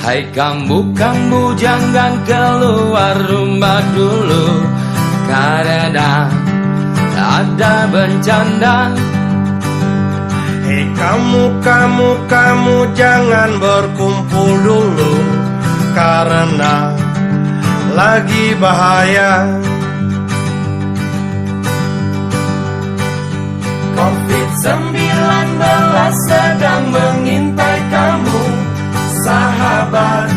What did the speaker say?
Hai kamu jangan keluar rumah dulu, karena ada bencana. Hei kamu jangan berkumpul dulu, karena lagi bahaya. COVID-19 sedang mengintai kamu, sahabat.